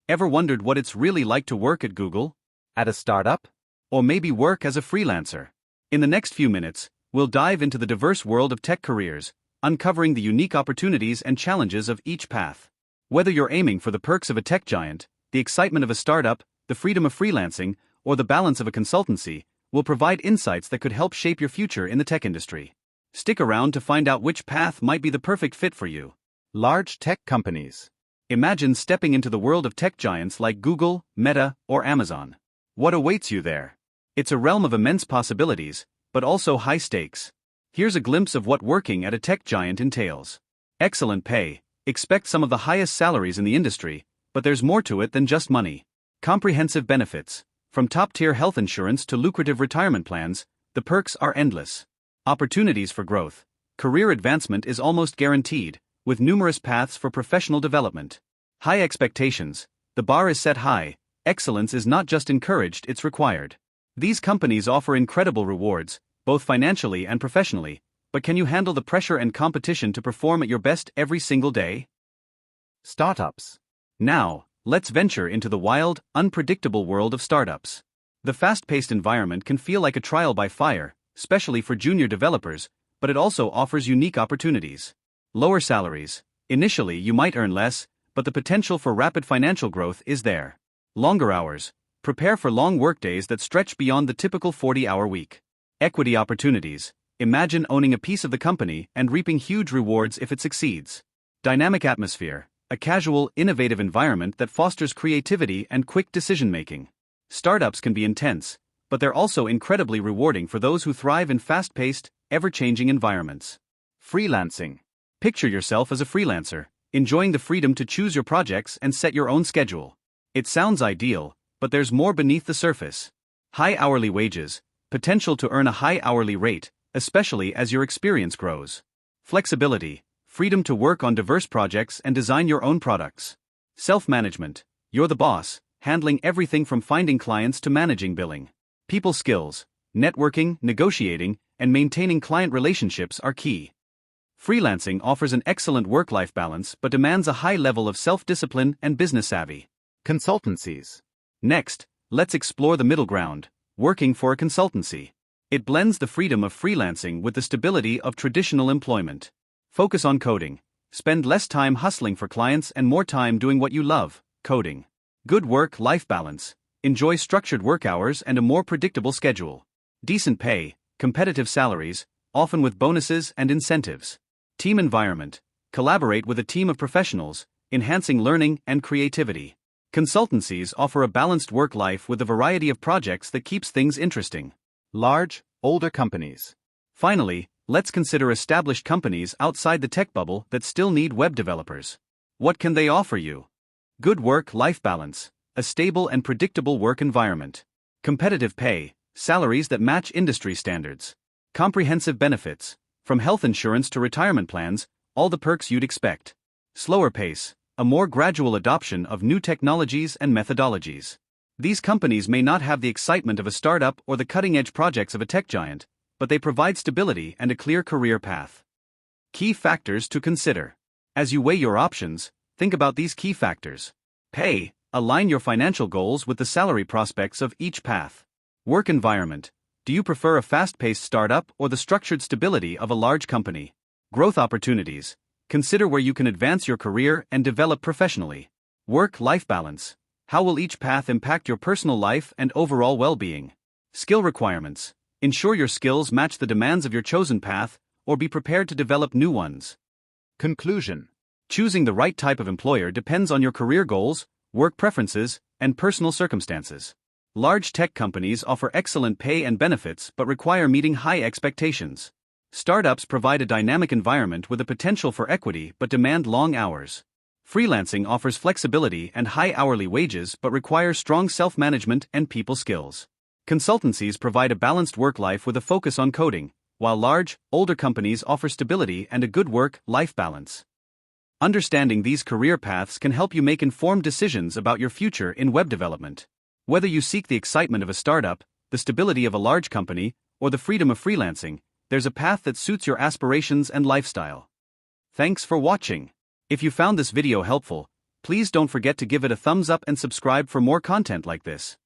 Ever wondered what it's really like to work at Google? At a startup? Or maybe work as a freelancer? In the next few minutes, we'll dive into the diverse world of tech careers, uncovering the unique opportunities and challenges of each path. Whether you're aiming for the perks of a tech giant, the excitement of a startup, the freedom of freelancing, or the balance of a consultancy, we'll provide insights that could help shape your future in the tech industry. Stick around to find out which path might be the perfect fit for you. Large tech companies. Imagine stepping into the world of tech giants like Google, Meta, or Amazon. What awaits you there? It's a realm of immense possibilities, but also high stakes. Here's a glimpse of what working at a tech giant entails. Excellent pay. Expect some of the highest salaries in the industry, but there's more to it than just money. Comprehensive benefits. From top-tier health insurance to lucrative retirement plans, the perks are endless. Opportunities for growth. Career advancement is almost guaranteed, with numerous paths for professional development. High expectations. The bar is set high. Excellence is not just encouraged, it's required. These companies offer incredible rewards, both financially and professionally, but can you handle the pressure and competition to perform at your best every single day? Startups. Now, let's venture into the wild, unpredictable world of startups. The fast-paced environment can feel like a trial by fire, especially for junior developers, but it also offers unique opportunities. Lower salaries. Initially, you might earn less, but the potential for rapid financial growth is there. Longer hours. Prepare for long workdays that stretch beyond the typical 40-hour week. Equity opportunities. Imagine owning a piece of the company and reaping huge rewards if it succeeds. Dynamic atmosphere. A casual, innovative environment that fosters creativity and quick decision-making. Startups can be intense, but they're also incredibly rewarding for those who thrive in fast-paced, ever-changing environments. Freelancing. Picture yourself as a freelancer, enjoying the freedom to choose your projects and set your own schedule. It sounds ideal, but there's more beneath the surface. High hourly wages. Potential to earn a high hourly rate, especially as your experience grows. Flexibility. Freedom to work on diverse projects and design your own products. Self-management. You're the boss, handling everything from finding clients to managing billing. People skills. Networking, negotiating, and maintaining client relationships are key. Freelancing offers an excellent work-life balance but demands a high level of self-discipline and business savvy. Consultancies. Next, let's explore the middle ground, working for a consultancy. It blends the freedom of freelancing with the stability of traditional employment. Focus on coding. Spend less time hustling for clients and more time doing what you love, coding. Good work-life balance. Enjoy structured work hours and a more predictable schedule. Decent pay, competitive salaries, often with bonuses and incentives. Team environment. Collaborate with a team of professionals, enhancing learning and creativity. Consultancies offer a balanced work life with a variety of projects that keeps things interesting. Large, older companies. Finally, let's consider established companies outside the tech bubble that still need web developers. What can they offer you? Good work-life balance, a stable and predictable work environment. Competitive pay, salaries that match industry standards. Comprehensive benefits, from health insurance to retirement plans, all the perks you'd expect. Slower pace, a more gradual adoption of new technologies and methodologies. These companies may not have the excitement of a startup or the cutting-edge projects of a tech giant, but they provide stability and a clear career path. Key factors to consider. As you weigh your options, think about these key factors. Pay. Align your financial goals with the salary prospects of each path. Work environment. Do you prefer a fast-paced startup or the structured stability of a large company? Growth opportunities. Consider where you can advance your career and develop professionally. Work-life balance. How will each path impact your personal life and overall well-being? Skill requirements. Ensure your skills match the demands of your chosen path, or be prepared to develop new ones. Conclusion. Choosing the right type of employer depends on your career goals, work preferences, and personal circumstances. Large tech companies offer excellent pay and benefits but require meeting high expectations. Startups provide a dynamic environment with a potential for equity but demand long hours. Freelancing offers flexibility and high hourly wages but requires strong self-management and people skills. Consultancies provide a balanced work life with a focus on coding, while large, older companies offer stability and a good work-life balance. Understanding these career paths can help you make informed decisions about your future in web development. Whether you seek the excitement of a startup, the stability of a large company, or the freedom of freelancing, there's a path that suits your aspirations and lifestyle. Thanks for watching. If you found this video helpful, Please don't forget to give it a thumbs up and subscribe for more content like this.